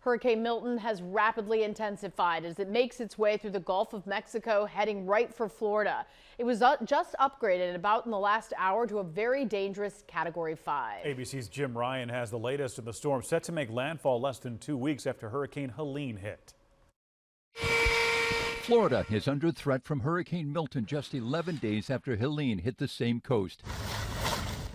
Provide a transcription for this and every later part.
Hurricane Milton has rapidly intensified as it makes its way through the Gulf of Mexico, heading right for Florida. It was just upgraded about in the last hour to a very dangerous Category 5. ABC's Jim Ryan has the latest in the storm set to make landfall less than 2 weeks after Hurricane Helene hit. Florida is under threat from Hurricane Milton just 11 days after Helene hit the same coast.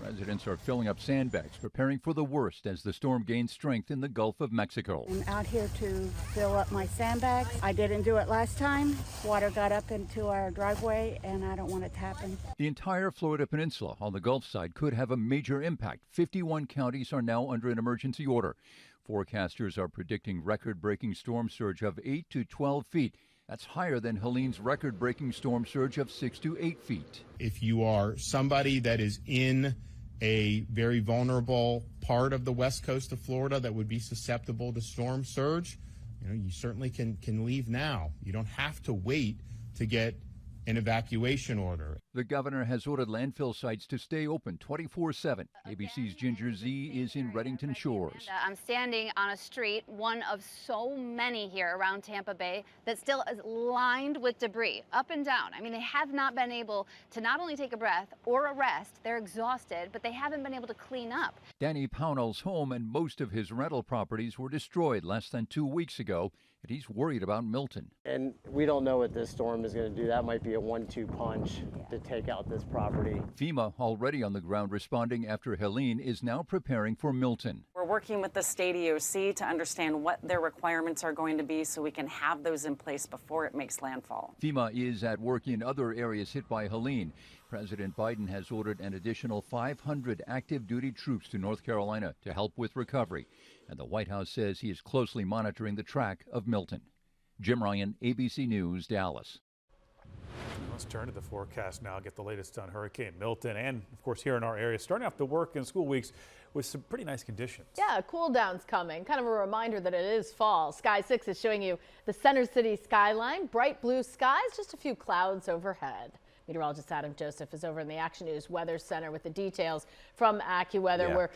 Residents are filling up sandbags, preparing for the worst as the storm gains strength in the Gulf of Mexico. I'm out here to fill up my sandbags. I didn't do it last time. Water got up into our driveway, and I don't want it to happen. The entire Florida peninsula on the Gulf side could have a major impact. 51 counties are now under an emergency order. Forecasters are predicting record-breaking storm surge of 8 to 12 feet. That's higher than Helene's record-breaking storm surge of 6 to 8 feet. If you are somebody that is in a very vulnerable part of the west coast of Florida that would be susceptible to storm surge, you certainly can leave now. You don't have to wait to get an evacuation order. The governor has ordered landfill sites to stay open 24/7. ABC's Ginger Z is in Reddington Shores. I'm standing on a street, one of so many here around Tampa Bay, that still is lined with debris up and down. I mean, they have not been able to not only take a breath or a rest, they're exhausted, but they haven't been able to clean up. Danny Pownell's home and most of his rental properties were destroyed less than 2 weeks ago, and he's worried about Milton. And we don't know what this storm is going to do. That might be a 1-2 punch to take out this property. FEMA, already on the ground responding after Helene, is now preparing for Milton. We're working with the state EOC to understand what their requirements are going to be so we can have those in place before it makes landfall. FEMA is at work in other areas hit by Helene. President Biden has ordered an additional 500 active duty troops to North Carolina to help with recovery. And the White House says he is closely monitoring the track of Milton. Jim Ryan, ABC News, Dallas. Let's turn to the forecast now, get the latest on Hurricane Milton and, of course, here in our area, starting off the work and school weeks with some pretty nice conditions. Yeah, cool down's coming. Kind of a reminder that it is fall. Sky 6 is showing you the Center City skyline, bright blue skies, just a few clouds overhead. Meteorologist Adam Joseph is over in the Action News Weather Center with the details from AccuWeather. Yeah. We're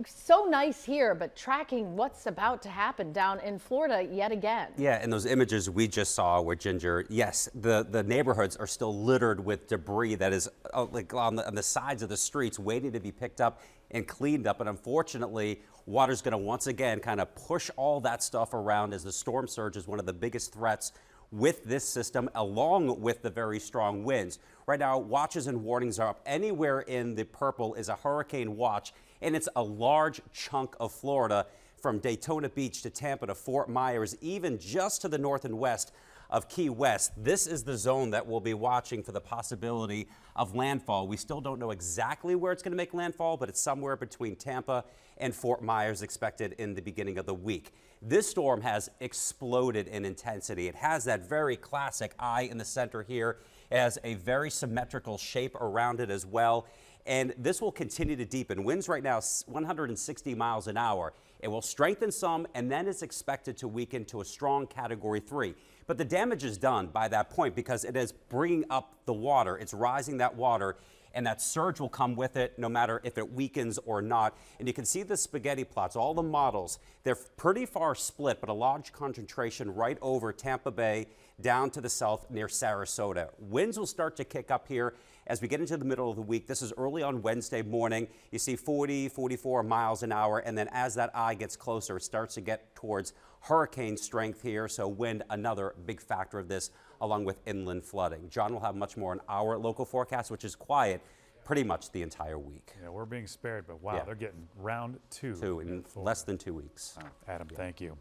so nice here, but tracking what's about to happen down in Florida yet again. Yeah, and those images we just saw where Ginger, yes, the neighborhoods are still littered with debris that is like on the sides of the streets waiting to be picked up and cleaned up. And unfortunately, water's going to once again kind of push all that stuff around as the storm surge is one of the biggest threats with this system, along with the very strong winds. Right now, watches and warnings are up. Anywhere in the purple is a hurricane watch, and it's a large chunk of Florida from Daytona Beach to Tampa to Fort Myers, even just to the north and west of Key West. This is the zone that we'll be watching for the possibility of landfall. We still don't know exactly where it's going to make landfall, but it's somewhere between Tampa and Fort Myers expected in the beginning of the week. This storm has exploded in intensity. It has that very classic eye in the center here. It has a very symmetrical shape around it as well. And this will continue to deepen. Winds right now 160 miles an hour. It will strengthen some, and then it's expected to weaken to a strong Category 3. But the damage is done by that point because it is bringing up the water. It's rising that water, and that surge will come with it no matter if it weakens or not. And you can see the spaghetti plots, all the models. They're pretty far split, but a large concentration right over Tampa Bay down to the south near Sarasota. Winds will start to kick up here as we get into the middle of the week. This is early on Wednesday morning. You see 40, 44 miles an hour, and then as that eye gets closer, it starts to get towards hurricane strength here. So wind, another big factor of this, along with inland flooding. John will have much more on our local forecast, which is quiet pretty much the entire week. Yeah, we're being spared, but wow, Yeah. They're getting round two. In less than 2 weeks. Adam, thank you.